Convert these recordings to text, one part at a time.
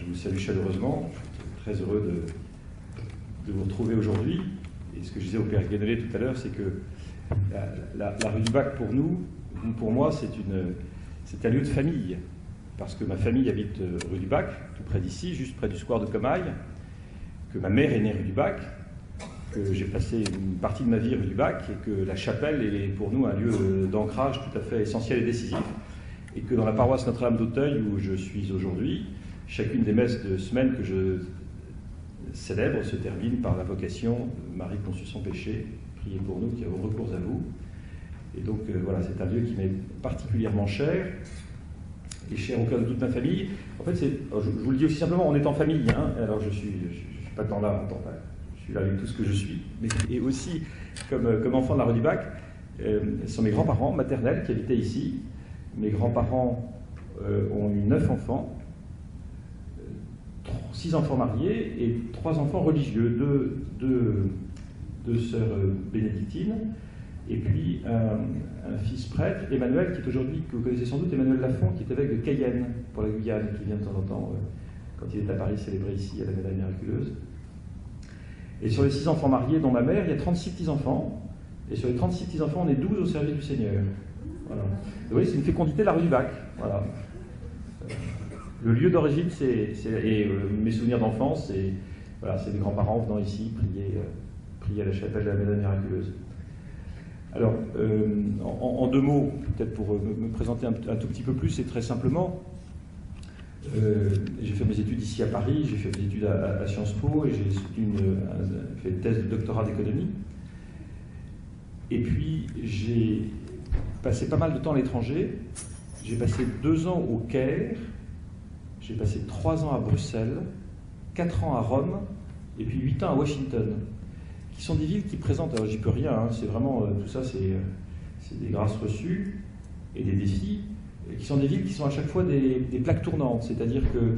vous salue chaleureusement. Je suis très heureux de vous retrouver aujourd'hui. Et ce que je disais au Père Guénolé tout à l'heure, c'est que la rue du Bac, pour nous, pour moi, c'est un lieu de famille. Parce que ma famille habite rue du Bac, tout près d'ici, juste près du square de Comaille, que ma mère est née rue du Bac, que j'ai passé une partie de ma vie rue du Bac, et que la chapelle est pour nous un lieu d'ancrage tout à fait essentiel et décisif. Et que dans la paroisse Notre-Dame d'Auteuil, où je suis aujourd'hui, chacune des messes de semaine que je célèbre se termine par l'invocation Marie conçue sans péché, priez pour nous qui avons recours à vous. Et donc voilà, c'est un lieu qui m'est particulièrement cher, et cher au cœur de toute ma famille. En fait, je vous le dis aussi simplement, on est en famille, hein. Alors je suis pas tant là, je suis là avec tout ce que je suis, mais et aussi comme enfant de la rue du Bac, ce sont mes grands-parents maternels qui habitaient ici. Mes grands-parents ont eu 9 enfants, 6 enfants mariés et 3 enfants religieux, deux sœurs bénédictines, et puis un fils prêtre, Emmanuel, qui est aujourd'hui, que vous connaissez sans doute, Emmanuel Lafont, qui est évêque de Cayenne pour la Guyane, qui vient de temps en temps, quand il est à Paris, célébrer ici à la médaille miraculeuse. Et sur les 6 enfants mariés, dont ma mère, il y a 36 petits-enfants, et sur les 36 petits-enfants, on est 12 au service du Seigneur. Voilà. Vous voyez, c'est une fécondité de la rue du Bac. Voilà. Le lieu d'origine, mes souvenirs d'enfance, c'est mes grands-parents venant ici prier à la chapelle de la médaille miraculeuse. Alors, en 2 mots, peut-être pour me présenter un tout petit peu plus, et très simplement, j'ai fait mes études ici à Paris, j'ai fait mes études à Sciences Po, et j'ai fait une thèse de doctorat d'économie. Et puis, j'ai passé pas mal de temps à l'étranger. J'ai passé 2 ans au Caire, j'ai passé 3 ans à Bruxelles, 4 ans à Rome, et puis 8 ans à Washington, qui sont des villes qui présentent, alors j'y peux rien, hein, c'est vraiment, tout ça c'est des grâces reçues et des défis, qui sont des villes qui sont à chaque fois des plaques tournantes, c'est-à-dire que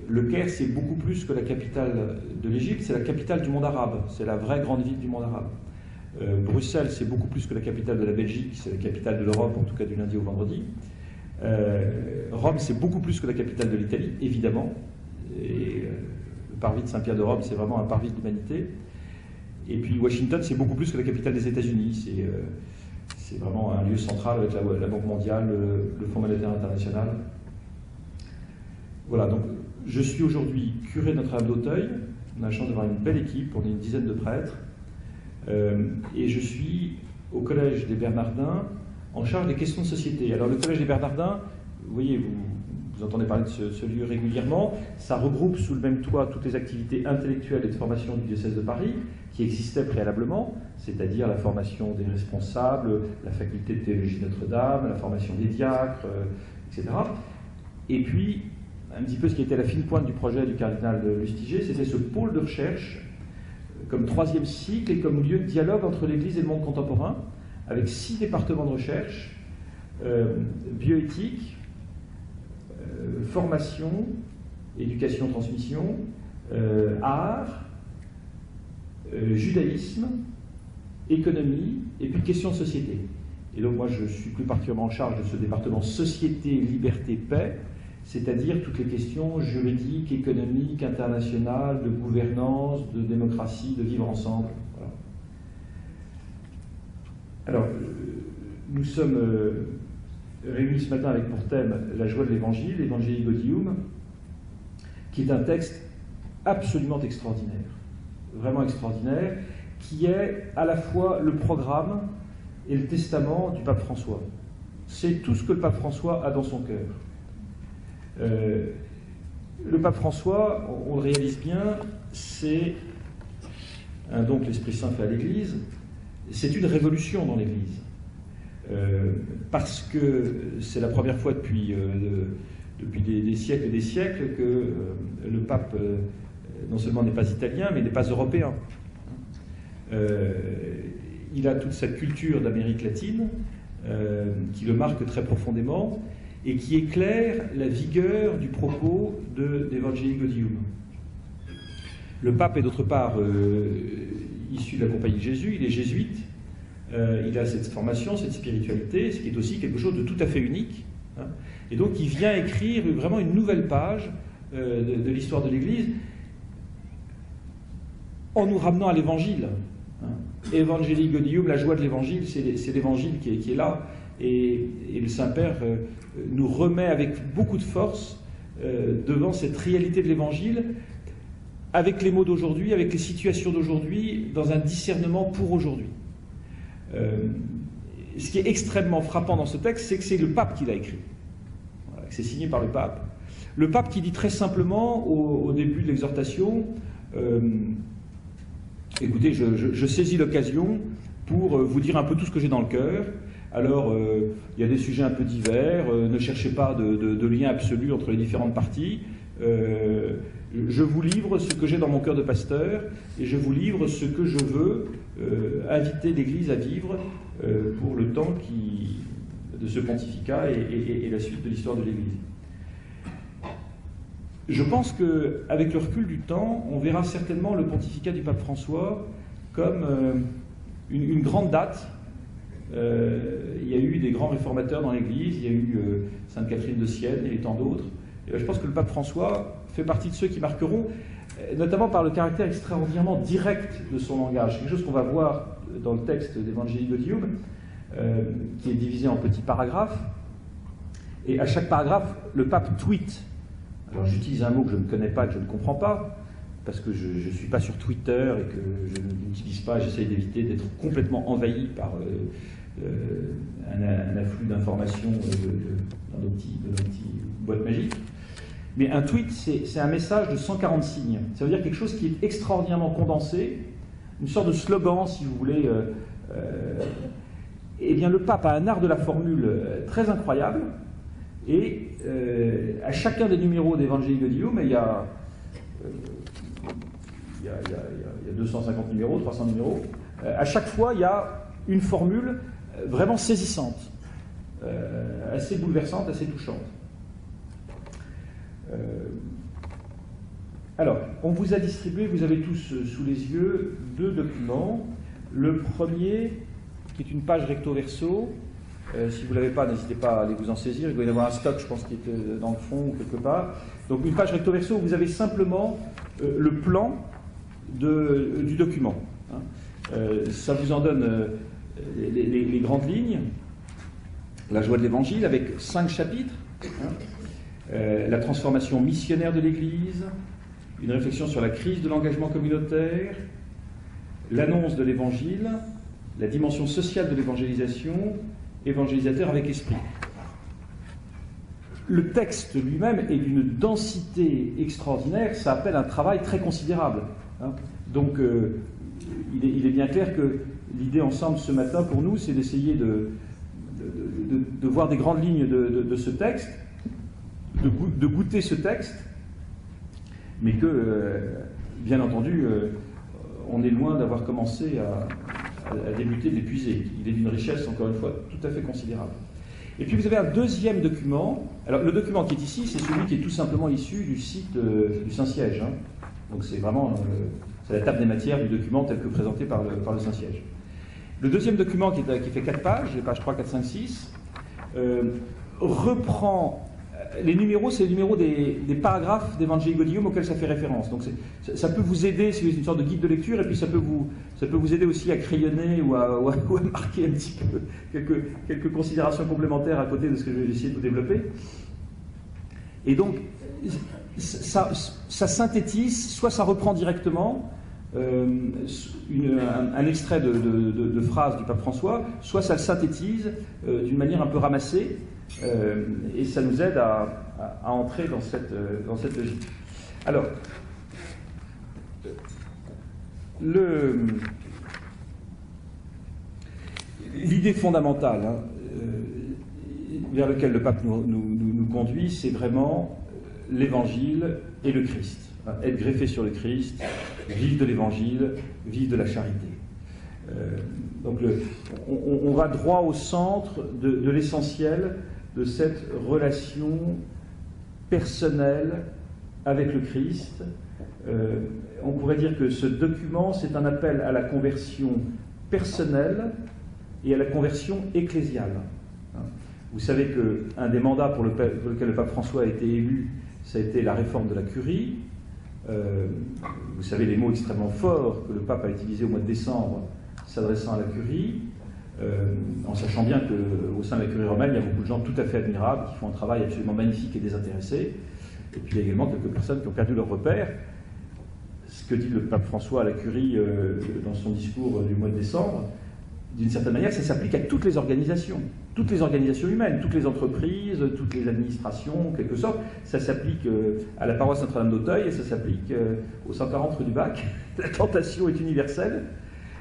le Caire c'est beaucoup plus que la capitale de l'Égypte, c'est la capitale du monde arabe, c'est la vraie grande ville du monde arabe. Bruxelles, c'est beaucoup plus que la capitale de la Belgique, c'est la capitale de l'Europe, en tout cas du lundi au vendredi. Rome, c'est beaucoup plus que la capitale de l'Italie, évidemment. Et le parvis de Saint-Pierre de Rome, c'est vraiment un parvis de l'humanité. Et puis Washington, c'est beaucoup plus que la capitale des États-Unis. C'est vraiment un lieu central avec la Banque mondiale, le Fonds monétaire international. Voilà, donc je suis aujourd'hui curé de Notre-Dame d'Auteuil. On a la chance d'avoir une belle équipe, on est une dizaine de prêtres. Et je suis au Collège des Bernardins en charge des questions de société. Alors le Collège des Bernardins, vous voyez, vous entendez parler de ce lieu régulièrement, ça regroupe sous le même toit toutes les activités intellectuelles et de formation du diocèse de Paris qui existaient préalablement, c'est-à-dire la formation des responsables, la faculté de théologie Notre-Dame, la formation des diacres, etc. Et puis, un petit peu ce qui était la fine pointe du projet du cardinal Lustiger, c'était ce pôle de recherche comme 3e cycle et comme lieu de dialogue entre l'Église et le monde contemporain, avec 6 départements de recherche, bioéthique, formation, éducation, transmission, art, judaïsme, économie, et puis questions de société. Et donc moi je suis plus particulièrement en charge de ce département société, liberté, paix, c'est-à-dire toutes les questions juridiques, économiques, internationales, de gouvernance, de démocratie, de vivre ensemble. Voilà. Alors, nous sommes réunis ce matin avec pour thème la joie de l'Évangile, l'Evangelii Gaudium, qui est un texte absolument extraordinaire, vraiment extraordinaire, qui est à la fois le programme et le testament du pape François. C'est tout ce que le pape François a dans son cœur. Le pape François, on le réalise bien, c'est un don que l'Esprit Saint fait à l'Église, c'est une révolution dans l'Église. Parce que c'est la première fois depuis des siècles et des siècles que le pape, non seulement n'est pas italien, mais n'est pas européen. Il a toute cette culture d'Amérique latine qui le marque très profondément, et qui éclaire la vigueur du propos d'Evangelii Gaudium. Le pape est d'autre part issu de la Compagnie de Jésus, il est jésuite, il a cette formation, cette spiritualité, ce qui est aussi quelque chose de tout à fait unique. Hein. Et donc il vient écrire vraiment une nouvelle page de l'histoire de l'Église, en nous ramenant à l'Évangile. Evangelii Gaudium, la joie de l'Évangile, c'est l'Évangile qui est là. Et le Saint-Père nous remet avec beaucoup de force devant cette réalité de l'Évangile, avec les mots d'aujourd'hui, avec les situations d'aujourd'hui, dans un discernement pour aujourd'hui. Ce qui est extrêmement frappant dans ce texte, c'est que c'est le pape qui l'a écrit. Voilà, c'est signé par le pape. Le pape qui dit très simplement, au début de l'exhortation, écoutez, je saisis l'occasion pour vous dire un peu tout ce que j'ai dans le cœur. Alors, il y a des sujets un peu divers, ne cherchez pas de lien absolu entre les différentes parties. Je vous livre ce que j'ai dans mon cœur de pasteur, et je vous livre ce que je veux inviter l'Église à vivre pour le temps de ce pontificat et la suite de l'histoire de l'Église. Je pense qu'avec le recul du temps, on verra certainement le pontificat du pape François comme une grande date. Il y a eu des grands réformateurs dans l'Église, il y a eu Sainte Catherine de Sienne et tant d'autres. Et je pense que le pape François fait partie de ceux qui marqueront, notamment par le caractère extraordinairement direct de son langage. Quelque chose qu'on va voir dans le texte d'Evangelii Gaudium, qui est divisé en petits paragraphes. Et à chaque paragraphe, le pape tweet. Alors j'utilise un mot que je ne connais pas, que je ne comprends pas, parce que je ne suis pas sur Twitter et que je n'utilise pas, j'essaye d'éviter d'être complètement envahi par un afflux d'informations dans nos petites boîtes magiques. Mais un tweet, c'est un message de 140 signes. Ça veut dire quelque chose qui est extraordinairement condensé, une sorte de slogan, si vous voulez. Eh bien, le pape a un art de la formule très incroyable, et à chacun des numéros d'Evangelii Gaudium, il y a 250 numéros, 300 numéros, à chaque fois, il y a une formule vraiment saisissante, assez bouleversante, assez touchante. Alors, on vous a distribué, vous avez tous sous les yeux, 2 documents. Le premier, qui est une page recto-verso. Si vous ne l'avez pas, n'hésitez pas à aller vous en saisir. Il doit y avoir un stock, je pense, qui est dans le fond, quelque part. Donc, une page recto-verso où vous avez simplement le plan du document. Ça vous en donne les grandes lignes. La joie de l'Évangile, avec 5 chapitres. La transformation missionnaire de l'Église, une réflexion sur la crise de l'engagement communautaire, l'annonce de l'Évangile, la dimension sociale de l'évangélisation, évangélisateur avec esprit. Le texte lui-même est d'une densité extraordinaire, ça appelle un travail très considérable. Donc, il est bien clair que l'idée ensemble ce matin pour nous, c'est d'essayer de voir des grandes lignes de ce texte, de goûter ce texte, mais que, bien entendu, on est loin d'avoir commencé à débuter de l'épuiser. Il est d'une richesse, encore une fois, tout à fait considérable. Et puis vous avez un deuxième document. Alors le document qui est ici, c'est celui qui est tout simplement issu du site du Saint-Siège. Donc c'est vraiment c'est la table des matières du document tel que présenté par le Saint-Siège. Le deuxième document qui fait 4 pages, les pages 3, 4, 5, 6, reprend les numéros, c'est les numéros des paragraphes d'Evangelii Gaudium auxquels ça fait référence. Donc ça peut vous aider, c'est une sorte de guide de lecture, et puis ça peut vous aider aussi à crayonner ou à marquer un petit peu quelques considérations complémentaires à côté de ce que je vais essayer de vous développer. Et donc, ça synthétise, soit ça reprend directement un extrait de phrase du pape François, soit ça le synthétise d'une manière un peu ramassée, et ça nous aide à entrer dans cette logique. Alors, l'idée fondamentale vers laquelle le pape nous conduit, c'est vraiment l'Évangile et le Christ. Être greffé sur le Christ, vivre de l'Évangile, vivre de la charité. Donc on va droit au centre de l'essentiel de cette relation personnelle avec le Christ. On pourrait dire que ce document, c'est un appel à la conversion personnelle et à la conversion ecclésiale. Vous savez qu'un des mandats pour lequel le pape François a été élu, ça a été la réforme de la curie. Vous savez les mots extrêmement forts que le pape a utilisés au mois de décembre s'adressant à la curie, en sachant bien qu'au sein de la curie romaine, il y a beaucoup de gens tout à fait admirables, qui font un travail absolument magnifique et désintéressé. Et puis il y a également quelques personnes qui ont perdu leur repère. Ce que dit le pape François à la curie dans son discours du mois de décembre, d'une certaine manière, ça s'applique à toutes les organisations humaines, toutes les entreprises, toutes les administrations, en quelque sorte. Ça s'applique à la paroisse Notre-Dame d'Auteuil et ça s'applique aux 140 rue du Bac. La tentation est universelle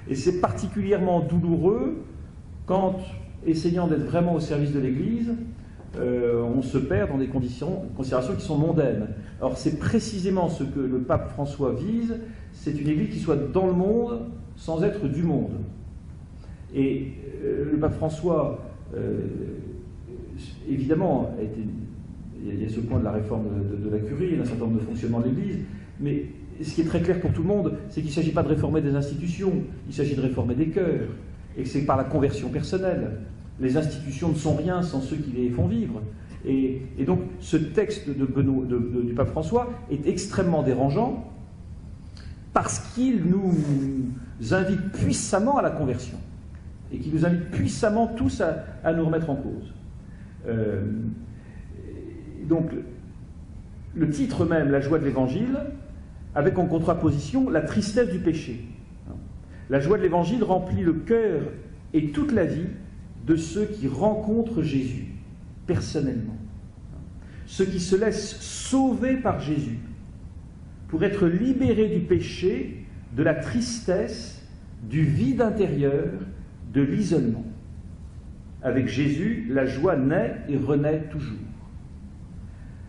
et c'est particulièrement douloureux quand, essayant d'être vraiment au service de l'Église, on se perd dans des considérations qui sont mondaines. Alors c'est précisément ce que le pape François vise, c'est une Église qui soit dans le monde sans être du monde. Et le pape François, évidemment, il y a ce point de la réforme de la curie et d'un certain nombre de fonctionnements de l'Église, mais ce qui est très clair pour tout le monde, c'est qu'il ne s'agit pas de réformer des institutions, il s'agit de réformer des cœurs, et que c'est par la conversion personnelle. Les institutions ne sont rien sans ceux qui les font vivre. Et donc, ce texte du pape François est extrêmement dérangeant parce qu'il nous invite puissamment à la conversion et qu'il nous invite puissamment tous à nous remettre en cause. Donc, le titre même, la joie de l'Évangile, avec en contraposition la tristesse du péché. La joie de l'Évangile remplit le cœur et toute la vie de ceux qui rencontrent Jésus, personnellement. Ceux qui se laissent sauver par Jésus, pour être libérés du péché, de la tristesse, du vide intérieur, de l'isolement. Avec Jésus, la joie naît et renaît toujours.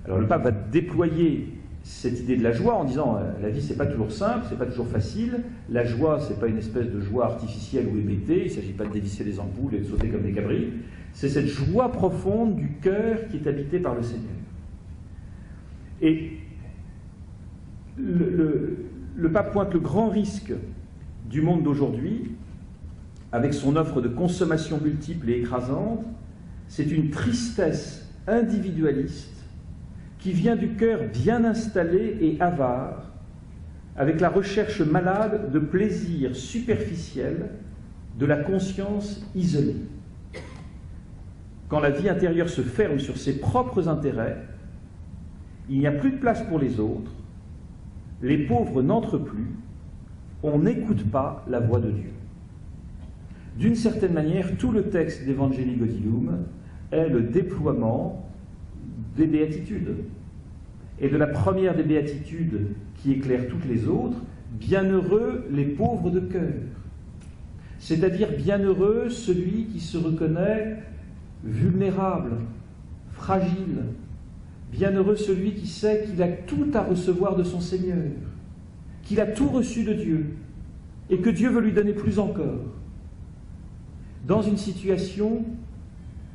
Alors le pape va déployer cette idée de la joie en disant la vie c'est pas toujours simple, c'est pas toujours facile, la joie c'est pas une espèce de joie artificielle ou hébétée, il ne s'agit pas de dévisser les ampoules et de sauter comme des cabris, c'est cette joie profonde du cœur qui est habitée par le Seigneur. Et le pape pointe le grand risque du monde d'aujourd'hui, avec son offre de consommation multiple et écrasante, c'est une tristesse individualiste qui vient du cœur bien installé et avare, avec la recherche malade de plaisirs superficiels, de la conscience isolée. Quand la vie intérieure se ferme sur ses propres intérêts, il n'y a plus de place pour les autres, les pauvres n'entrent plus, on n'écoute pas la voix de Dieu. D'une certaine manière, tout le texte d'Evangelii Gaudium est le déploiement des béatitudes. Et de la première des béatitudes qui éclaire toutes les autres, bienheureux les pauvres de cœur. C'est-à-dire bienheureux celui qui se reconnaît vulnérable, fragile. Bienheureux celui qui sait qu'il a tout à recevoir de son Seigneur, qu'il a tout reçu de Dieu, et que Dieu veut lui donner plus encore. Dans une situation...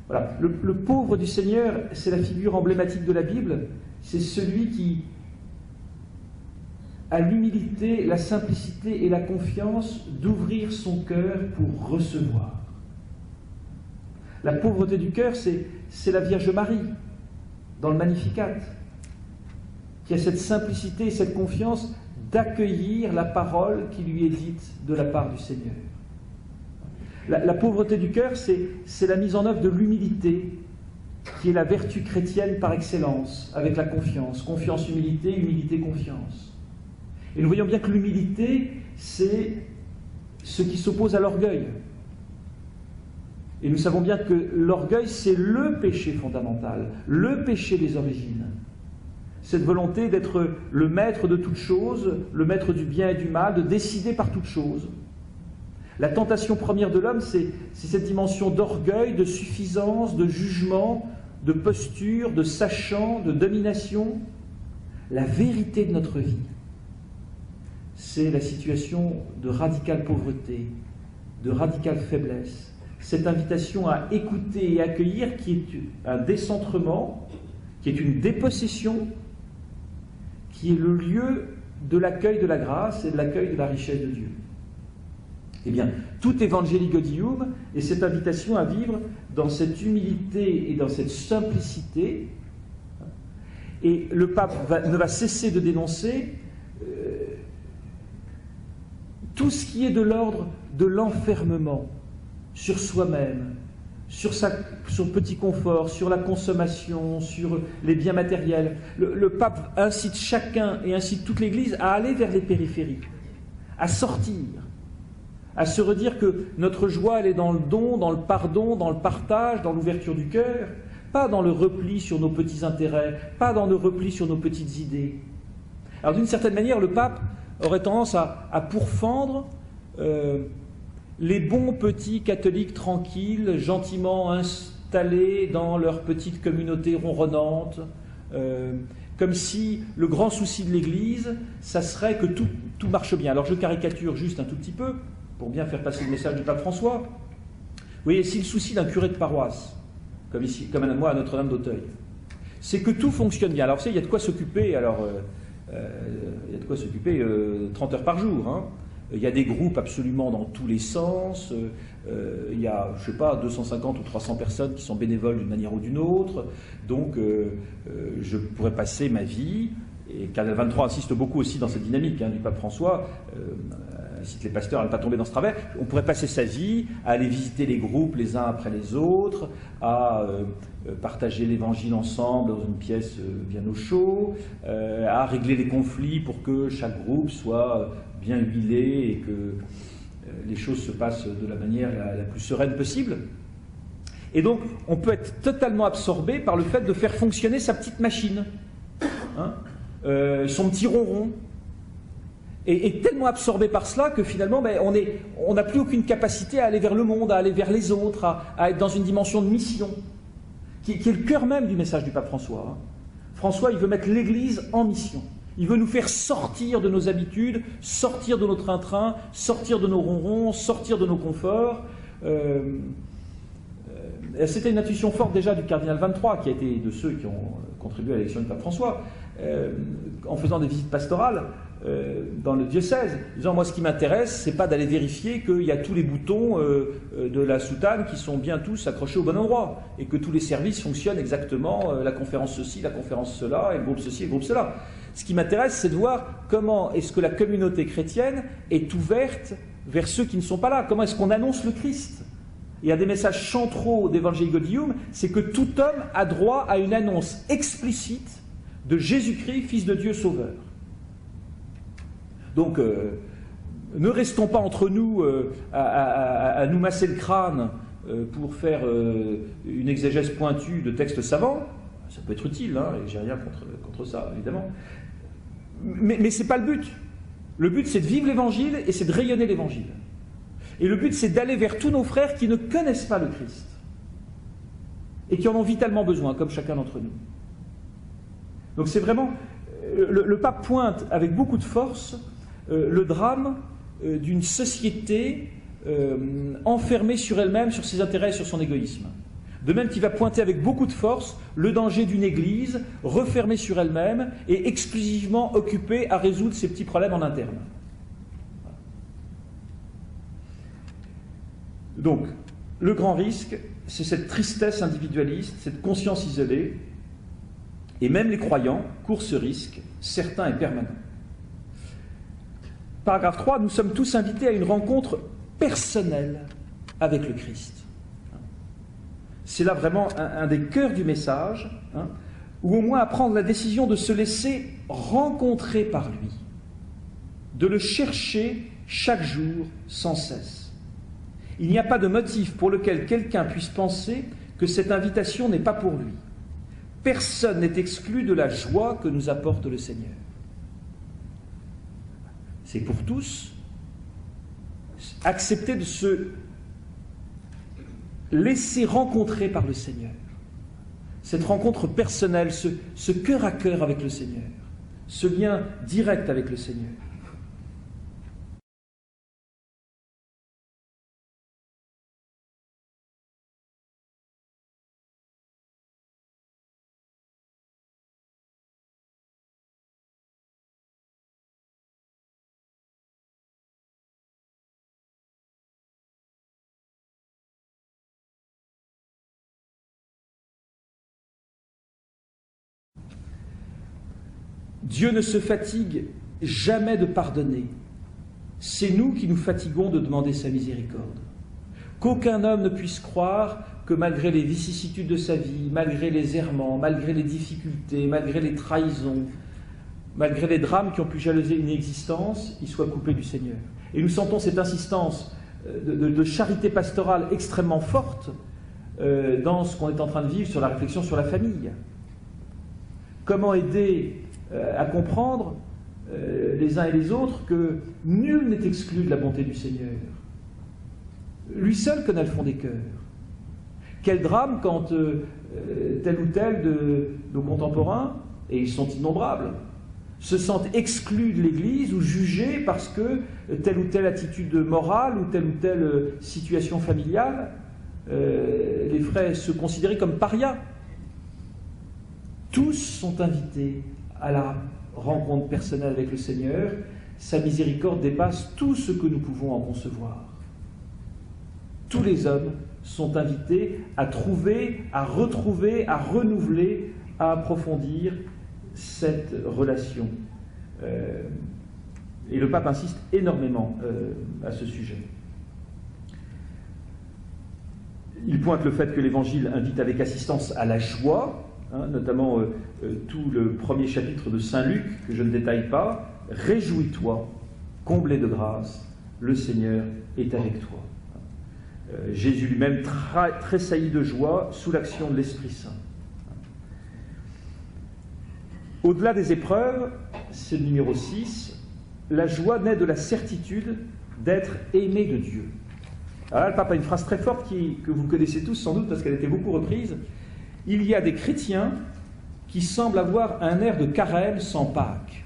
Voilà, le pauvre du Seigneur, c'est la figure emblématique de la Bible, c'est celui qui a l'humilité, la simplicité et la confiance d'ouvrir son cœur pour recevoir. La pauvreté du cœur, c'est la Vierge Marie, dans le Magnificat, qui a cette simplicité et cette confiance d'accueillir la parole qui lui est dite de la part du Seigneur. La pauvreté du cœur, c'est la mise en œuvre de l'humilité, qui est la vertu chrétienne par excellence, avec la confiance. Confiance, humilité, humilité, confiance. Et nous voyons bien que l'humilité, c'est ce qui s'oppose à l'orgueil. Et nous savons bien que l'orgueil, c'est le péché fondamental, le péché des origines. Cette volonté d'être le maître de toute chose, le maître du bien et du mal, de décider par toute chose. La tentation première de l'homme, c'est cette dimension d'orgueil, de suffisance, de jugement, de posture, de sachant, de domination. La vérité de notre vie, c'est la situation de radicale pauvreté, de radicale faiblesse. Cette invitation à écouter et accueillir qui est un décentrement, qui est une dépossession, qui est le lieu de l'accueil de la grâce et de l'accueil de la richesse de Dieu. Eh bien, tout Evangelii Gaudium est cette invitation à vivre dans cette humilité et dans cette simplicité. Et le pape ne va cesser de dénoncer tout ce qui est de l'ordre de l'enfermement sur soi-même, sur son petit confort, sur la consommation, sur les biens matériels. Le pape incite chacun et incite toute l'Église à aller vers les périphéries, à sortir, à se redire que notre joie, elle est dans le don, dans le pardon, dans le partage, dans l'ouverture du cœur, pas dans le repli sur nos petits intérêts, pas dans le repli sur nos petites idées. Alors d'une certaine manière, le pape aurait tendance à pourfendre les bons petits catholiques tranquilles, gentiment installés dans leur petite communauté ronronnante, comme si le grand souci de l'Église, ça serait que tout marche bien. Alors je caricature juste un tout petit peu, pour bien faire passer le message du pape François. Vous voyez, si le souci d'un curé de paroisse, comme ici, comme moi à Notre-Dame d'Auteuil, c'est que tout fonctionne bien. Alors, vous savez, il y a de quoi s'occuper, il y a de quoi s'occuper 30 heures par jour, hein. Il y a des groupes absolument dans tous les sens, il y a, je ne sais pas, 250 ou 300 personnes qui sont bénévoles d'une manière ou d'une autre, donc je pourrais passer ma vie, et Cardinal 23 insiste beaucoup aussi dans cette dynamique du pape François, incite les pasteurs à ne pas tomber dans ce travers, on pourrait passer sa vie à aller visiter les groupes les uns après les autres, à partager l'évangile ensemble dans une pièce bien au chaud, à régler les conflits pour que chaque groupe soit bien huilé et que les choses se passent de la manière la plus sereine possible. Et donc, on peut être totalement absorbé par le fait de faire fonctionner sa petite machine, son petit ronron, et tellement absorbé par cela que finalement, on n'a plus aucune capacité à aller vers le monde, à aller vers les autres, à être dans une dimension de mission, qui est le cœur même du message du pape François. François, il veut mettre l'Église en mission. Il veut nous faire sortir de nos habitudes, sortir de nos train-train, sortir de nos ronrons, sortir de nos conforts. C'était une intuition forte déjà du cardinal 23, qui a été de ceux qui ont contribué à l'élection du pape François, en faisant des visites pastorales dans le diocèse, disant moi ce qui m'intéresse, c'est pas d'aller vérifier qu'il y a tous les boutons de la soutane qui sont bien tous accrochés au bon endroit, et que tous les services fonctionnent exactement, la conférence ceci, la conférence cela, et le groupe ceci et le groupe cela. Ce qui m'intéresse, c'est de voir comment est-ce que la communauté chrétienne est ouverte vers ceux qui ne sont pas là. Comment est-ce qu'on annonce le Christ? Il y a des messages centraux d'Evangelii Gaudium, c'est que tout homme a droit à une annonce explicite de Jésus-Christ, Fils de Dieu Sauveur. Donc, ne restons pas entre nous à nous masser le crâne pour faire une exégèse pointue de textes savants. Ça peut être utile, et j'ai rien contre ça, évidemment. Mais ce n'est pas le but. Le but, c'est de vivre l'Évangile et c'est de rayonner l'Évangile. Et le but, c'est d'aller vers tous nos frères qui ne connaissent pas le Christ et qui en ont vitalement besoin, comme chacun d'entre nous. Donc c'est vraiment... Le pape pointe avec beaucoup de force le drame d'une société enfermée sur elle-même, sur ses intérêts et sur son égoïsme. De même qu'il va pointer avec beaucoup de force le danger d'une Église refermée sur elle-même et exclusivement occupée à résoudre ses petits problèmes en interne. Donc, le grand risque, c'est cette tristesse individualiste, cette conscience isolée, et même les croyants courent ce risque, certain et permanent. Paragraphe 3, nous sommes tous invités à une rencontre personnelle avec le Christ. C'est là vraiment un des cœurs du message, ou au moins à prendre la décision de se laisser rencontrer par lui, de le chercher chaque jour sans cesse. Il n'y a pas de motif pour lequel quelqu'un puisse penser que cette invitation n'est pas pour lui. Personne n'est exclu de la joie que nous apporte le Seigneur. C'est pour tous accepter de se laisser rencontrer par le Seigneur. Cette rencontre personnelle, ce cœur à cœur avec le Seigneur, ce lien direct avec le Seigneur. Dieu ne se fatigue jamais de pardonner. C'est nous qui nous fatiguons de demander sa miséricorde. Qu'aucun homme ne puisse croire que malgré les vicissitudes de sa vie, malgré les errements, malgré les difficultés, malgré les trahisons, malgré les drames qui ont pu jalonner une existence, il soit coupé du Seigneur. Et nous sentons cette insistance de charité pastorale extrêmement forte dans ce qu'on est en train de vivre sur la réflexion sur la famille. Comment aider à comprendre les uns et les autres que nul n'est exclu de la bonté du Seigneur. Lui seul connaît le fond des cœurs. Quel drame quand tel ou tel de nos contemporains, et ils sont innombrables, se sentent exclus de l'Église ou jugés parce que telle ou telle attitude morale ou telle situation familiale les ferait se considérer comme parias. Tous sont invités à la rencontre personnelle avec le Seigneur. Sa miséricorde dépasse tout ce que nous pouvons en concevoir. Tous les hommes sont invités à trouver, à retrouver, à renouveler, à approfondir cette relation. Et le pape insiste énormément à ce sujet. Il pointe le fait que l'Évangile invite avec assistance à la joie, notamment tout le premier chapitre de Saint Luc, que je ne détaille pas. « Réjouis-toi, comblé de grâce, le Seigneur est avec toi. » Jésus lui-même tressaillit de joie sous l'action de l'Esprit Saint. Au-delà des épreuves, c'est le numéro 6, la joie naît de la certitude d'être aimé de Dieu. Alors là, le pape a une phrase très forte que vous connaissez tous sans doute parce qu'elle a été beaucoup reprise. Il y a des chrétiens qui semblent avoir un air de carême sans Pâques.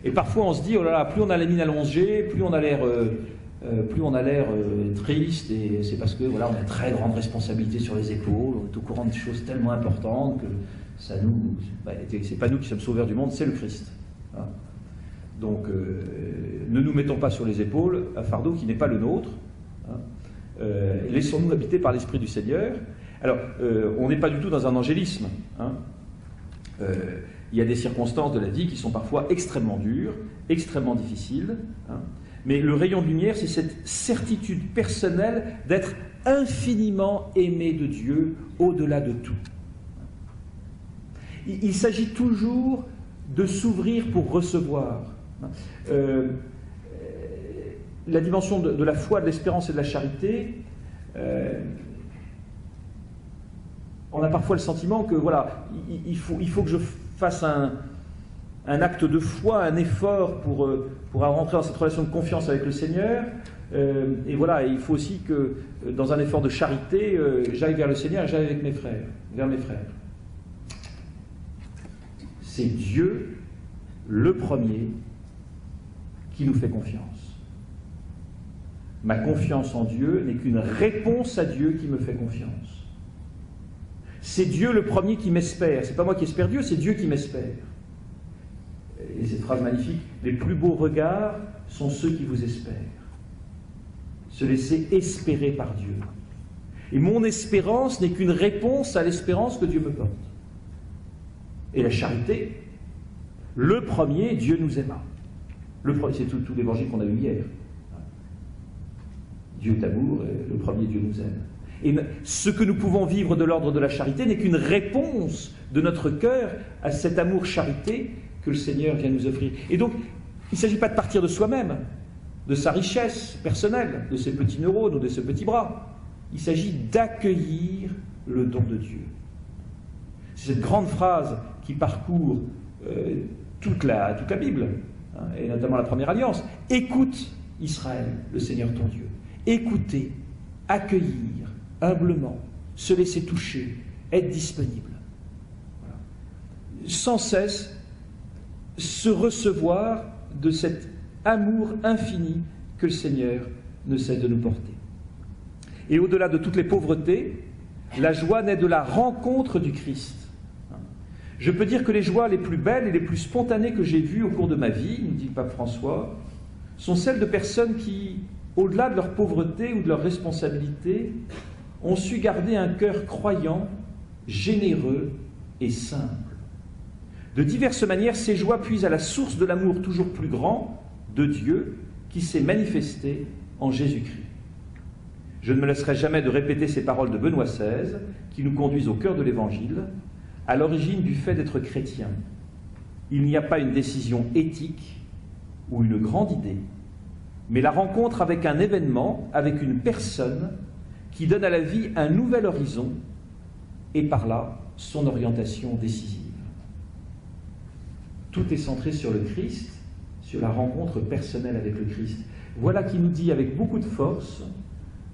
Et parfois on se dit, oh là là, plus on a la mine allongée, plus on a l'air triste, et c'est parce que voilà, on a une très grande responsabilité sur les épaules, on est au courant de choses tellement importantes que ça nous... c'est pas nous qui sommes sauveurs du monde, c'est le Christ. Donc ne nous mettons pas sur les épaules un fardeau qui n'est pas le nôtre. Laissons-nous habiter par l'Esprit du Seigneur. Alors, on n'est pas du tout dans un angélisme. Il y a des circonstances de la vie qui sont parfois extrêmement dures, extrêmement difficiles. Mais le rayon de lumière, c'est cette certitude personnelle d'être infiniment aimé de Dieu au-delà de tout. Il s'agit toujours de s'ouvrir pour recevoir. La dimension de la foi, de l'espérance et de la charité, on a parfois le sentiment que voilà, il faut que je fasse un acte de foi, un effort pour rentrer dans cette relation de confiance avec le Seigneur. Et voilà, il faut aussi que dans un effort de charité, j'aille vers le Seigneur et j'aille avec mes frères, vers mes frères. C'est Dieu, le premier, qui nous fait confiance. Ma confiance en Dieu n'est qu'une réponse à Dieu qui me fait confiance. C'est Dieu le premier qui m'espère. C'est pas moi qui espère Dieu, c'est Dieu qui m'espère. Et cette phrase magnifique, les plus beaux regards sont ceux qui vous espèrent. Se laisser espérer par Dieu. Et mon espérance n'est qu'une réponse à l'espérance que Dieu me porte. Et la charité, le premier, Dieu nous aima. C'est tout l'évangile qu'on a eu hier. Dieu est amour, et le premier Dieu nous aime. Et ce que nous pouvons vivre de l'ordre de la charité n'est qu'une réponse de notre cœur à cet amour-charité que le Seigneur vient nous offrir. Et donc, il ne s'agit pas de partir de soi-même, de sa richesse personnelle, de ses petits neurones ou de ses petits bras. Il s'agit d'accueillir le don de Dieu. C'est cette grande phrase qui parcourt toute la Bible, et notamment la Première Alliance. Écoute, Israël, le Seigneur ton Dieu. Écoutez, accueillir, humblement, se laisser toucher, être disponible. Voilà. Sans cesse, se recevoir de cet amour infini que le Seigneur ne cesse de nous porter. Et au-delà de toutes les pauvretés, la joie naît de la rencontre du Christ. Je peux dire que les joies les plus belles et les plus spontanées que j'ai vues au cours de ma vie, nous dit le pape François, sont celles de personnes qui, au-delà de leur pauvreté ou de leur responsabilité, ont su garder un cœur croyant, généreux et simple. De diverses manières, ces joies puisent à la source de l'amour toujours plus grand de Dieu qui s'est manifesté en Jésus-Christ. Je ne me laisserai jamais de répéter ces paroles de Benoît XVI qui nous conduisent au cœur de l'Évangile, à l'origine du fait d'être chrétien. Il n'y a pas une décision éthique ou une grande idée, mais la rencontre avec un événement, avec une personne qui donne à la vie un nouvel horizon et par là son orientation décisive. Tout est centré sur le Christ, sur la rencontre personnelle avec le Christ. Voilà qui nous dit avec beaucoup de force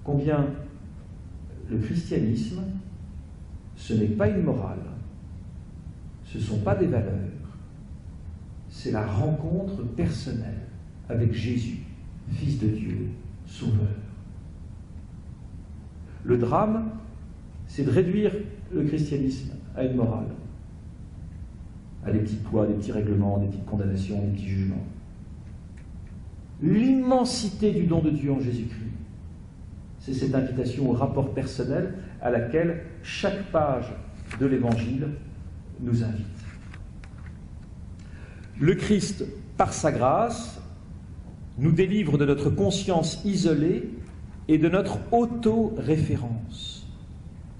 combien le christianisme, ce n'est pas une morale, ce ne sont pas des valeurs, c'est la rencontre personnelle avec Jésus, Fils de Dieu, Sauveur. Le drame, c'est de réduire le christianisme à une morale, à des petites lois, des petits règlements, des petites condamnations, des petits jugements. L'immensité du don de Dieu en Jésus-Christ, c'est cette invitation au rapport personnel à laquelle chaque page de l'Évangile nous invite. Le Christ, par sa grâce, nous délivre de notre conscience isolée et de notre auto-référence.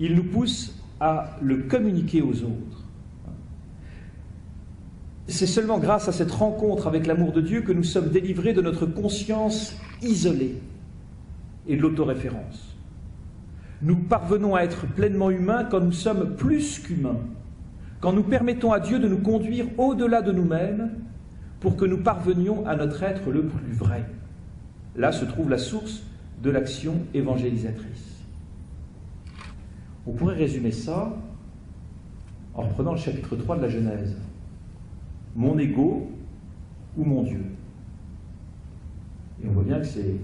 Il nous pousse à le communiquer aux autres. C'est seulement grâce à cette rencontre avec l'amour de Dieu que nous sommes délivrés de notre conscience isolée et de l'autoréférence. Nous parvenons à être pleinement humains quand nous sommes plus qu'humains, quand nous permettons à Dieu de nous conduire au-delà de nous-mêmes pour que nous parvenions à notre être le plus vrai. Là se trouve la source de l'action évangélisatrice. On pourrait résumer ça en reprenant le chapitre 3 de la Genèse. Mon ego ou mon Dieu? Et on voit bien que c'est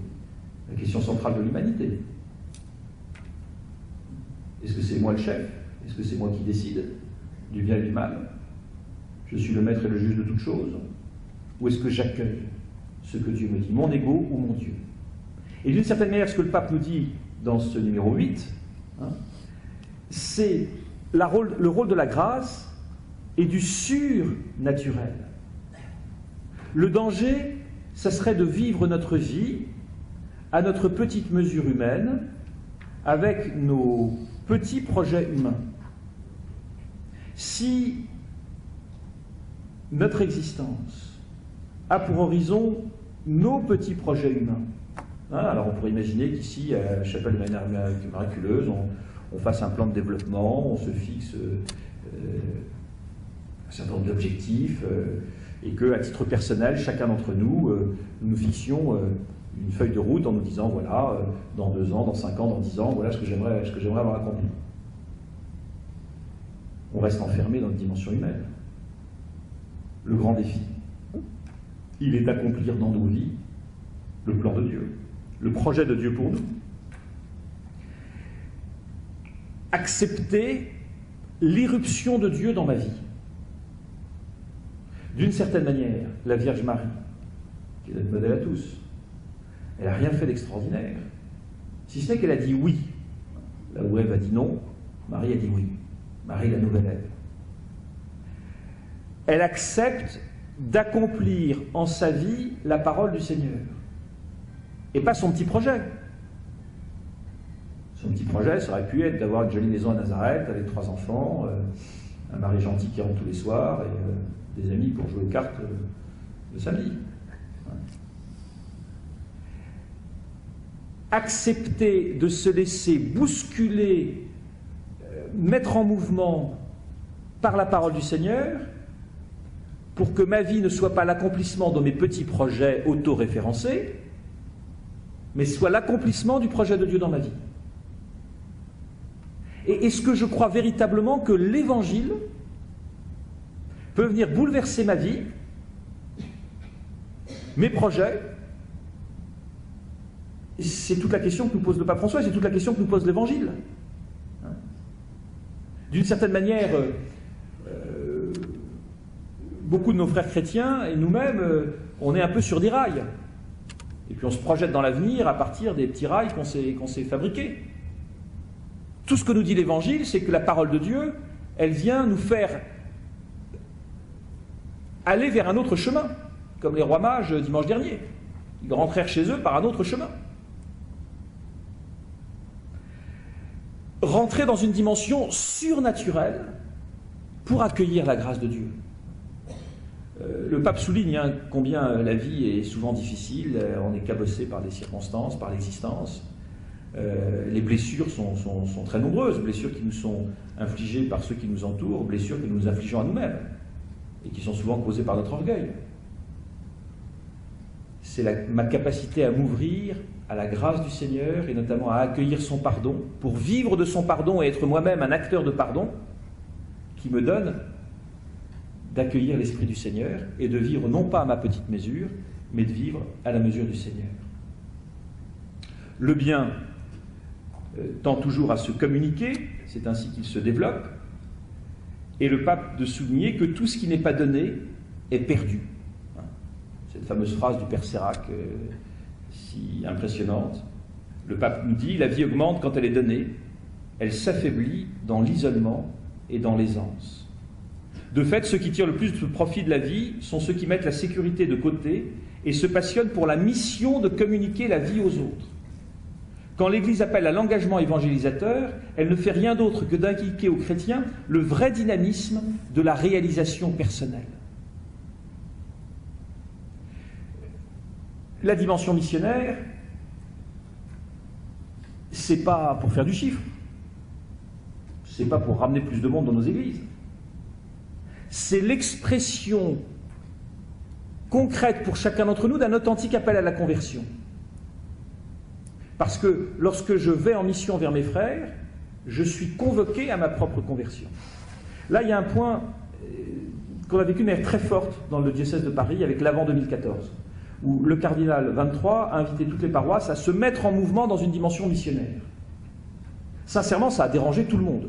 la question centrale de l'humanité. Est-ce que c'est moi le chef? Est-ce que c'est moi qui décide du bien et du mal? Je suis le maître et le juge de toutes choses? Ou est-ce que j'accueille ce que Dieu me dit? Mon ego ou mon Dieu? Et d'une certaine manière, ce que le pape nous dit dans ce numéro 8, c'est le rôle de la grâce et du surnaturel. Le danger, ça serait de vivre notre vie à notre petite mesure humaine, avec nos petits projets humains. Si notre existence a pour horizon nos petits projets humains, alors on pourrait imaginer qu'ici, à la chapelle de manière miraculeuse, on fasse un plan de développement, on se fixe un certain nombre d'objectifs, et qu'à titre personnel, chacun d'entre nous, nous fixions une feuille de route en nous disant, voilà, dans 2 ans, dans 5 ans, dans 10 ans, voilà ce que j'aimerais avoir accompli. On reste enfermé dans notre dimension humaine. Le grand défi, il est d'accomplir dans nos vies le plan de Dieu, le projet de Dieu pour nous. Accepter l'irruption de Dieu dans ma vie. D'une certaine manière, la Vierge Marie, qui est notre modèle à tous, elle n'a rien fait d'extraordinaire, si ce n'est qu'elle a dit oui. Là où Ève a dit non, Marie a dit oui. Marie, la nouvelle Ève. Elle accepte d'accomplir en sa vie la parole du Seigneur. Et pas son petit projet. Son petit projet, ça aurait pu être d'avoir une jolie maison à Nazareth avec 3 enfants, un mari gentil qui rentre tous les soirs et des amis pour jouer aux cartes le samedi. Accepter de se laisser bousculer, mettre en mouvement par la parole du Seigneur, pour que ma vie ne soit pas l'accomplissement de mes petits projets auto-référencés, mais soit l'accomplissement du projet de Dieu dans ma vie. Et est-ce que je crois véritablement que l'Évangile peut venir bouleverser ma vie, mes projets? C'est toute la question que nous pose le pape François, c'est toute la question que nous pose l'Évangile. D'une certaine manière, beaucoup de nos frères chrétiens et nous-mêmes, on est un peu sur des rails. Et puis on se projette dans l'avenir à partir des petits rails qu'on s'est fabriqués. Tout ce que nous dit l'Évangile, c'est que la parole de Dieu, elle vient nous faire aller vers un autre chemin, comme les rois mages dimanche dernier. Ils rentrèrent chez eux par un autre chemin. Rentrer dans une dimension surnaturelle pour accueillir la grâce de Dieu. Le pape souligne combien la vie est souvent difficile, on est cabossé par les circonstances, par l'existence. Les blessures sont très nombreuses, blessures qui nous sont infligées par ceux qui nous entourent, blessures que nous infligeons à nous-mêmes, et qui sont souvent causées par notre orgueil. C'est ma capacité à m'ouvrir à la grâce du Seigneur, et notamment à accueillir son pardon, pour vivre de son pardon et être moi-même un acteur de pardon, qui me donne d'accueillir l'Esprit du Seigneur et de vivre non pas à ma petite mesure, mais de vivre à la mesure du Seigneur. Le bien tend toujours à se communiquer, c'est ainsi qu'il se développe, et le pape de souligner que tout ce qui n'est pas donné est perdu. Cette fameuse phrase du père Sérac, si impressionnante, le pape nous dit « La vie augmente quand elle est donnée, elle s'affaiblit dans l'isolement et dans l'aisance. » De fait, ceux qui tirent le plus de profit de la vie sont ceux qui mettent la sécurité de côté et se passionnent pour la mission de communiquer la vie aux autres. Quand l'Église appelle à l'engagement évangélisateur, elle ne fait rien d'autre que d'inculquer aux chrétiens le vrai dynamisme de la réalisation personnelle. La dimension missionnaire, c'est pas pour faire du chiffre, c'est pas pour ramener plus de monde dans nos églises. C'est l'expression concrète pour chacun d'entre nous d'un authentique appel à la conversion. Parce que lorsque je vais en mission vers mes frères, je suis convoqué à ma propre conversion. Là, il y a un point qu'on a vécu de manière très forte dans le diocèse de Paris avec l'Avent 2014, où le cardinal 23 a invité toutes les paroisses à se mettre en mouvement dans une dimension missionnaire. Sincèrement, ça a dérangé tout le monde.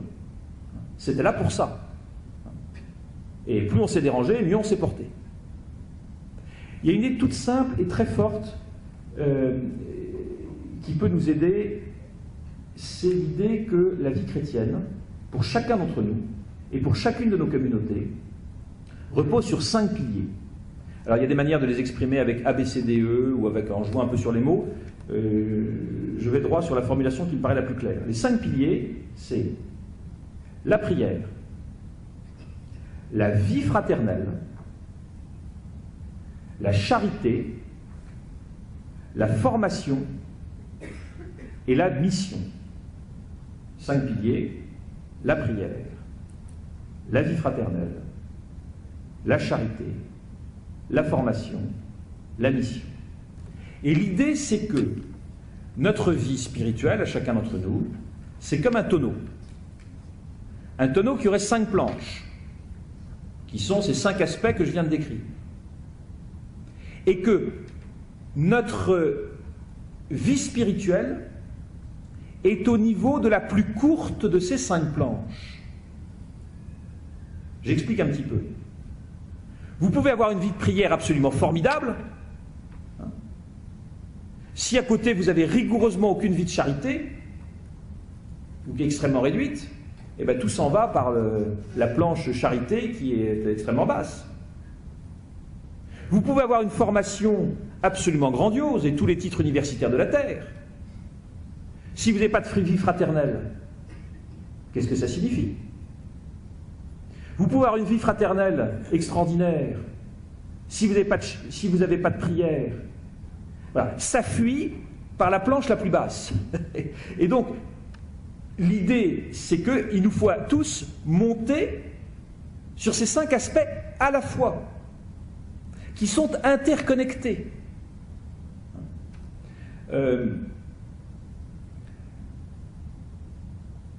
C'était là pour ça. Et plus on s'est dérangé, mieux on s'est porté. Il y a une idée toute simple et très forte qui peut nous aider, c'est l'idée que la vie chrétienne, pour chacun d'entre nous et pour chacune de nos communautés, repose sur 5 piliers. Alors il y a des manières de les exprimer avec ABCDE ou en jouant un peu sur les mots. Je vais droit sur la formulation qui me paraît la plus claire. Les 5 piliers, c'est la prière, la vie fraternelle, la charité, la formation et la mission. 5 piliers, la prière, la vie fraternelle, la charité, la formation, la mission. Et l'idée, c'est que notre vie spirituelle, à chacun d'entre nous, c'est comme un tonneau. Un tonneau qui aurait 5 planches, qui sont ces 5 aspects que je viens de décrire. Et que notre vie spirituelle est au niveau de la plus courte de ces 5 planches. J'explique un petit peu. Vous pouvez avoir une vie de prière absolument formidable. Si à côté vous avez rigoureusement aucune vie de charité, ou qui est extrêmement réduite, et bien tout s'en va par la planche charité qui est extrêmement basse. Vous pouvez avoir une formation absolument grandiose et tous les titres universitaires de la Terre. Si vous n'avez pas de vie fraternelle, qu'est-ce que ça signifie? Vous pouvez avoir une vie fraternelle extraordinaire si vous n'avez pas de prière. Voilà, ça fuit par la planche la plus basse. Et donc, l'idée, c'est qu'il nous faut tous monter sur ces 5 aspects à la fois, qui sont interconnectés.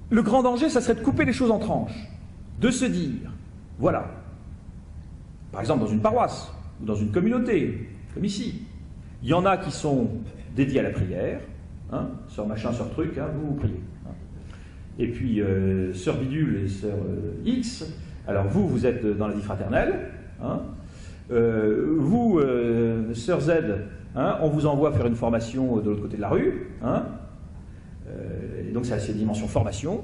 Le grand danger, ça serait de couper les choses en tranches, de se dire, voilà, par exemple dans une paroisse, ou dans une communauté, comme ici, il y en a qui sont dédiés à la prière, sœur machin, sœur truc, vous priez. Et puis, sœur bidule et sœur X, alors vous êtes dans la vie fraternelle, vous, sœur Z, on vous envoie faire une formation de l'autre côté de la rue, et donc c'est la dimension formation,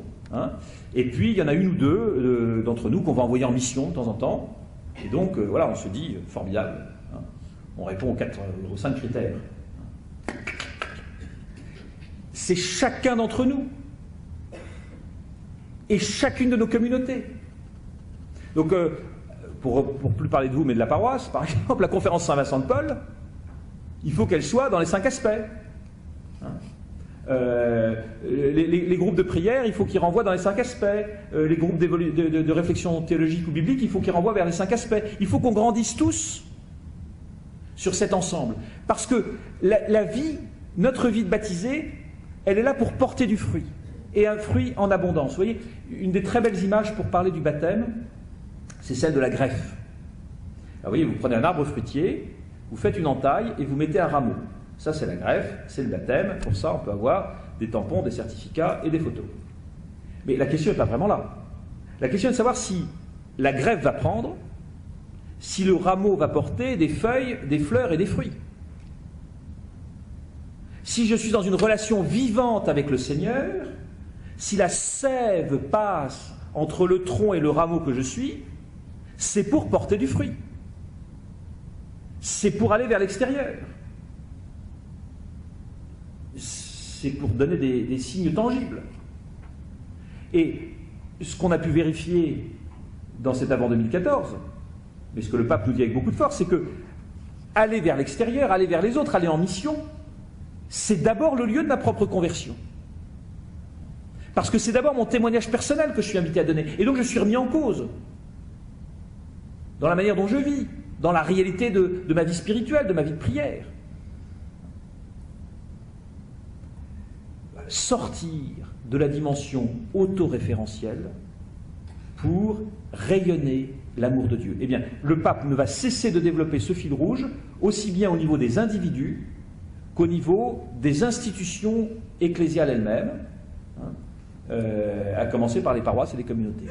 et puis il y en a une ou deux d'entre nous qu'on va envoyer en mission de temps en temps, Et donc, voilà, on se dit, formidable, hein, on répond aux 5 critères. C'est chacun d'entre nous et chacune de nos communautés. Donc, pour plus parler de vous, mais de la paroisse, par exemple, la conférence Saint-Vincent de Paul, il faut qu'elle soit dans les 5 aspects. Hein, les groupes de prière, il faut qu'ils renvoient dans les 5 aspects. Les groupes de réflexion théologique ou biblique, il faut qu'ils renvoient vers les 5 aspects. Il faut qu'on grandisse tous sur cet ensemble. Parce que la vie, notre vie de baptisé, elle est là pour porter du fruit. Et un fruit en abondance. Vous voyez, une des très belles images pour parler du baptême, c'est celle de la greffe. Alors, vous voyez, vous prenez un arbre fruitier, vous faites une entaille et vous mettez un rameau. Ça, c'est la greffe, c'est le baptême. Pour ça, on peut avoir des tampons, des certificats et des photos. Mais la question n'est pas vraiment là. La question est de savoir si la greffe va prendre, si le rameau va porter des feuilles, des fleurs et des fruits. Si je suis dans une relation vivante avec le Seigneur, si la sève passe entre le tronc et le rameau que je suis, c'est pour porter du fruit. C'est pour aller vers l'extérieur. C'est pour donner des signes tangibles. Et ce qu'on a pu vérifier dans cet avant 2014, mais ce que le pape nous dit avec beaucoup de force, c'est que aller vers l'extérieur, aller vers les autres, aller en mission, c'est d'abord le lieu de ma propre conversion. Parce que c'est d'abord mon témoignage personnel que je suis invité à donner. Et donc je suis remis en cause dans la manière dont je vis, dans la réalité de ma vie spirituelle, de ma vie de prière. Sortir de la dimension autoréférentielle pour rayonner l'amour de Dieu. Eh bien, le pape ne va cesser de développer ce fil rouge, aussi bien au niveau des individus qu'au niveau des institutions ecclésiales elles-mêmes, hein, à commencer par les paroisses et les communautés.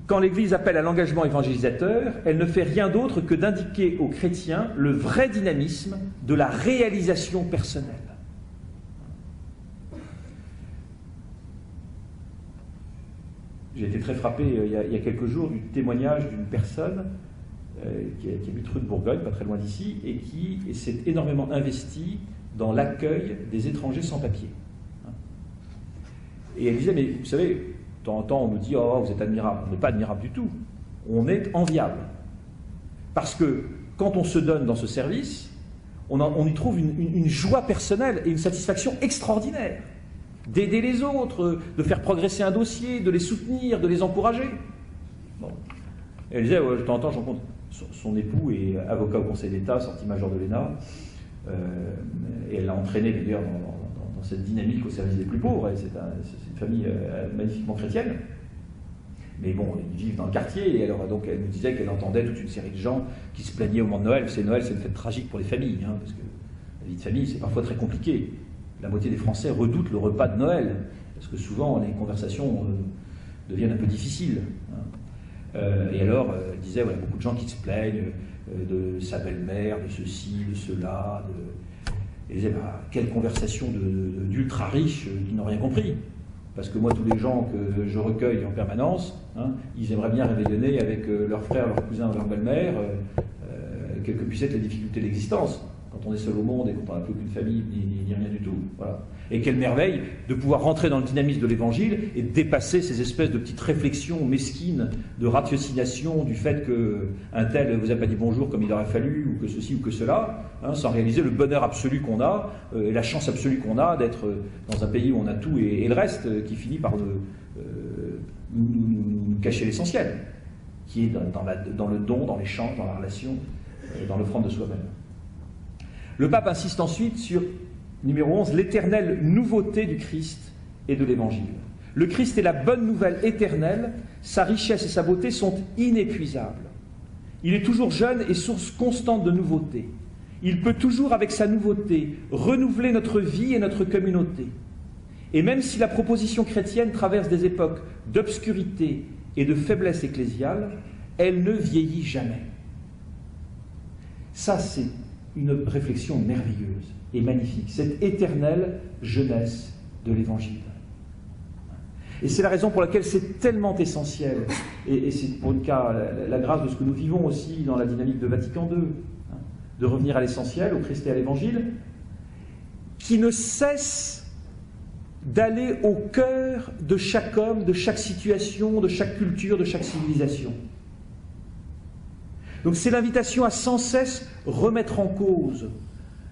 Quand l'Église appelle à l'engagement évangélisateur, elle ne fait rien d'autre que d'indiquer aux chrétiens le vrai dynamisme de la réalisation personnelle. J'ai été très frappé il y a quelques jours du témoignage d'une personne qui habite rue de Bourgogne, pas très loin d'ici, et qui s'est énormément investie dans l'accueil des étrangers sans papier. Et elle disait, mais vous savez, de temps en temps on nous dit « Oh, vous êtes admirable ». On n'est pas admirable du tout, on est enviable. Parce que quand on se donne dans ce service, on y trouve une joie personnelle et une satisfaction extraordinaire. D'aider les autres, de faire progresser un dossier, de les soutenir, de les encourager. Bon. Et elle disait, ouais, de temps en temps, je rencontre son époux est avocat au Conseil d'État, sorti major de l'ENA, et elle l'a entraîné d'ailleurs dans cette dynamique au service des plus pauvres. C'est une famille magnifiquement chrétienne. Mais bon, ils vivent dans le quartier, et alors donc elle nous disait qu'elle entendait toute une série de gens qui se plaignaient au moment de Noël. Noël, c'est une fête tragique pour les familles, hein, parce que la vie de famille, c'est parfois très compliqué. La moitié des Français redoutent le repas de Noël, parce que souvent les conversations deviennent un peu difficiles. Hein. Et alors, elle disait, voilà, beaucoup de gens qui se plaignent de sa belle-mère, de ceci, de cela. Elle disait, bah, quelle conversation d'ultra riches qui n'ont rien compris. Parce que moi, tous les gens que je recueille en permanence, hein, ils aimeraient bien réveillonner avec leurs frères, leurs cousins, leurs belles-mères, quelles que puissent être les difficultés de l'existence. Quand on est seul au monde et qu'on n'a plus aucune famille, ni rien du tout. Voilà. Et quelle merveille de pouvoir rentrer dans le dynamisme de l'Évangile et de dépasser ces espèces de petites réflexions mesquines, de ratiocination du fait qu'un tel vous a pas dit bonjour comme il aurait fallu, ou que ceci ou que cela, hein, sans réaliser le bonheur absolu qu'on a, et la chance absolue qu'on a d'être dans un pays où on a tout et le reste, qui finit par nous cacher l'essentiel, qui est dans le don, dans l'échange, dans la relation, dans l'offrande de soi-même. Le pape insiste ensuite sur, numéro 11, l'éternelle nouveauté du Christ et de l'Évangile. Le Christ est la bonne nouvelle éternelle, sa richesse et sa beauté sont inépuisables. Il est toujours jeune et source constante de nouveauté. Il peut toujours, avec sa nouveauté, renouveler notre vie et notre communauté. Et même si la proposition chrétienne traverse des époques d'obscurité et de faiblesse ecclésiale, elle ne vieillit jamais. Ça, c'est une réflexion merveilleuse et magnifique, cette éternelle jeunesse de l'Évangile. Et c'est la raison pour laquelle c'est tellement essentiel, et c'est pour une cas la grâce de ce que nous vivons aussi dans la dynamique de Vatican II, hein, de revenir à l'essentiel, au Christ et à l'Évangile, qui ne cesse d'aller au cœur de chaque homme, de chaque situation, de chaque culture, de chaque civilisation. Donc c'est l'invitation à sans cesse remettre en cause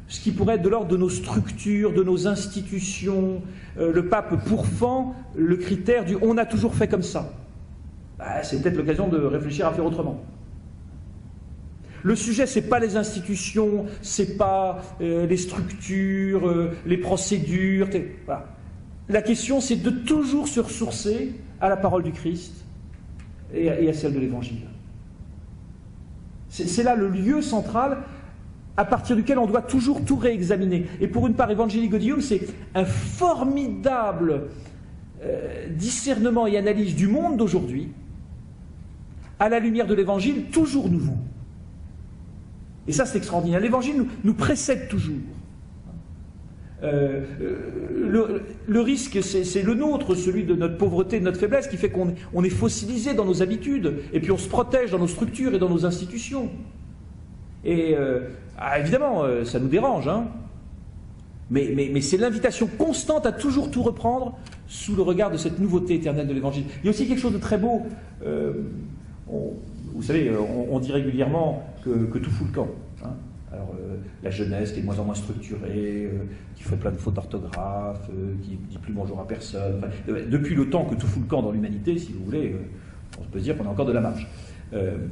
ce qui pourrait être de l'ordre de nos structures, de nos institutions. Le pape pourfend le critère du « on a toujours fait comme ça ». C'est peut-être l'occasion de réfléchir à faire autrement. Le sujet, ce n'est pas les institutions, ce n'est pas les structures, les procédures. Voilà. La question, c'est de toujours se ressourcer à la parole du Christ et à celle de l'Évangile. C'est là le lieu central à partir duquel on doit toujours tout réexaminer. Et pour une part, Evangelii Gaudium, c'est un formidable discernement et analyse du monde d'aujourd'hui à la lumière de l'Évangile toujours nouveau. Et ça, c'est extraordinaire. L'Évangile nous précède toujours. Le risque, c'est le nôtre, celui de notre pauvreté, de notre faiblesse, qui fait qu'on est fossilisé dans nos habitudes, et puis on se protège dans nos structures et dans nos institutions. Et évidemment, ça nous dérange, hein. Mais c'est l'invitation constante à toujours tout reprendre sous le regard de cette nouveauté éternelle de l'Évangile. Il y a aussi quelque chose de très beau. Vous savez, on dit régulièrement que tout fout le camp. Hein. Alors, la jeunesse qui est de moins en moins structurée, qui fait plein de fautes d'orthographe, qui ne dit plus bonjour à personne. Enfin, depuis le temps que tout fout le camp dans l'humanité, si vous voulez, on peut se dire qu'on a encore de la marge.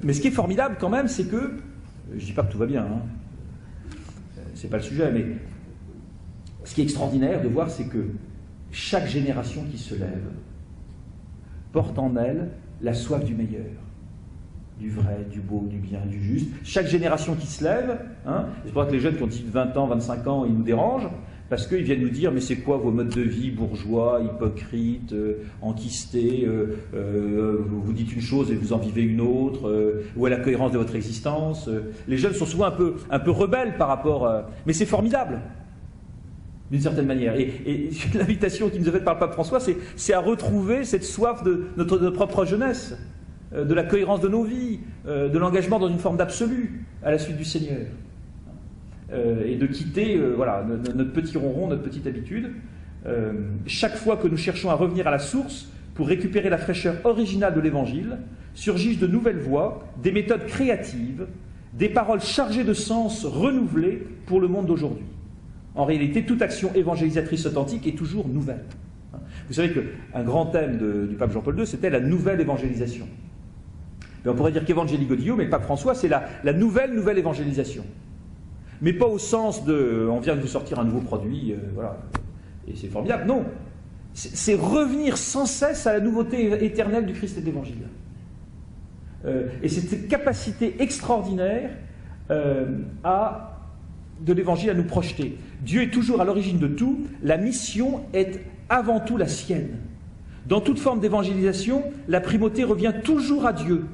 Mais ce qui est formidable quand même, c'est que, je ne dis pas que tout va bien, hein, c'est pas le sujet, mais ce qui est extraordinaire de voir, c'est que chaque génération qui se lève porte en elle la soif du meilleur, du vrai, du beau, du bien, du juste. Chaque génération qui se lève, hein, c'est pour ça que les jeunes qui ont 20 ans, 25 ans, ils nous dérangent, parce qu'ils viennent nous dire, mais c'est quoi vos modes de vie bourgeois, hypocrites, enquistés, vous dites une chose et vous en vivez une autre, où est la cohérence de votre existence. Les jeunes sont souvent un peu rebelles par rapport... mais c'est formidable, d'une certaine manière. Et l'invitation qui nous est faite par le pape François, c'est à retrouver cette soif de notre propre jeunesse, de la cohérence de nos vies, de l'engagement dans une forme d'absolu à la suite du Seigneur. Et de quitter voilà, notre petit ronron, notre petite habitude. Chaque fois que nous cherchons à revenir à la source pour récupérer la fraîcheur originale de l'Évangile, surgissent de nouvelles voies, des méthodes créatives, des paroles chargées de sens renouvelées pour le monde d'aujourd'hui. En réalité, toute action évangélisatrice authentique est toujours nouvelle. Vous savez qu'un grand thème du pape Jean-Paul II, c'était la nouvelle évangélisation. Mais on pourrait dire qu'Evangelii Gaudium, mais le pape François, c'est la nouvelle évangélisation. Mais pas au sens de « on vient de vous sortir un nouveau produit, voilà, et c'est formidable ». Non, c'est revenir sans cesse à la nouveauté éternelle du Christ et de l'Évangile. Et c'est cette capacité extraordinaire de l'Évangile à nous projeter. Dieu est toujours à l'origine de tout, la mission est avant tout la sienne. Dans toute forme d'évangélisation, la primauté revient toujours à Dieu.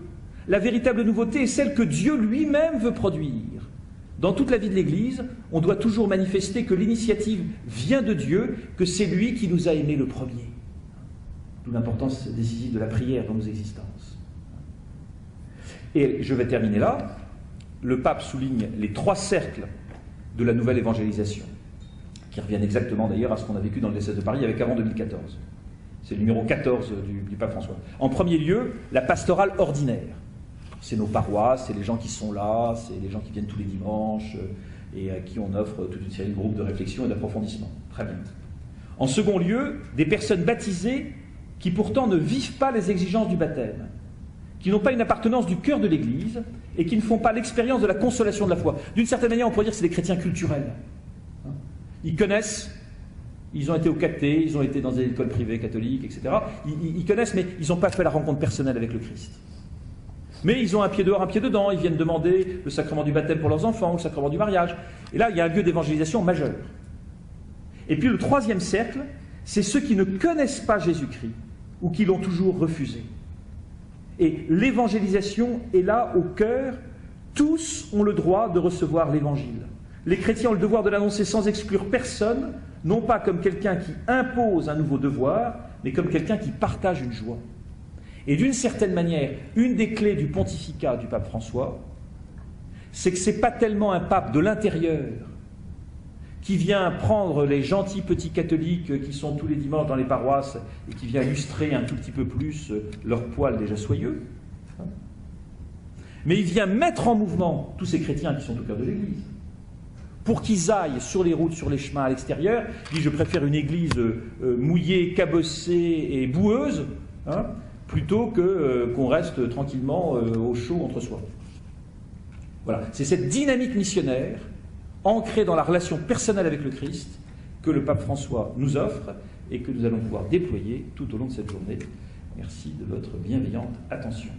La véritable nouveauté est celle que Dieu lui-même veut produire. Dans toute la vie de l'Église, on doit toujours manifester que l'initiative vient de Dieu, que c'est lui qui nous a aimés le premier. D'où l'importance décisive de la prière dans nos existences. Et je vais terminer là. Le pape souligne les 3 cercles de la nouvelle évangélisation, qui reviennent exactement d'ailleurs à ce qu'on a vécu dans le diocèse de Paris avec avant 2014. C'est le numéro 14 du pape François. En premier lieu, la pastorale ordinaire. C'est nos paroisses, c'est les gens qui sont là, c'est les gens qui viennent tous les dimanches et à qui on offre toute une série de groupes de réflexion et d'approfondissement. Très bien. En second lieu, des personnes baptisées qui pourtant ne vivent pas les exigences du baptême, qui n'ont pas une appartenance du cœur de l'Église et qui ne font pas l'expérience de la consolation de la foi. D'une certaine manière, on pourrait dire que c'est des chrétiens culturels. Ils connaissent, ils ont été au caté, ils ont été dans des écoles privées catholiques, etc. Ils connaissent, mais ils n'ont pas fait la rencontre personnelle avec le Christ. Mais ils ont un pied dehors, un pied dedans, ils viennent demander le sacrement du baptême pour leurs enfants, le sacrement du mariage. Et là, il y a un lieu d'évangélisation majeur. Et puis le 3e cercle, c'est ceux qui ne connaissent pas Jésus-Christ, ou qui l'ont toujours refusé. Et l'évangélisation est là au cœur. Tous ont le droit de recevoir l'évangile. Les chrétiens ont le devoir de l'annoncer sans exclure personne, non pas comme quelqu'un qui impose un nouveau devoir, mais comme quelqu'un qui partage une joie. Et d'une certaine manière, une des clés du pontificat du pape François, c'est que ce n'est pas tellement un pape de l'intérieur qui vient prendre les gentils petits catholiques qui sont tous les dimanches dans les paroisses et qui vient lustrer un tout petit peu plus leurs poils déjà soyeux, mais il vient mettre en mouvement tous ces chrétiens qui sont au cœur de l'Église pour qu'ils aillent sur les routes, sur les chemins à l'extérieur. Il dit, je préfère une église mouillée, cabossée et boueuse, plutôt qu'on reste tranquillement au chaud entre soi. Voilà, c'est cette dynamique missionnaire, ancrée dans la relation personnelle avec le Christ, que le pape François nous offre et que nous allons pouvoir déployer tout au long de cette journée. Merci de votre bienveillante attention.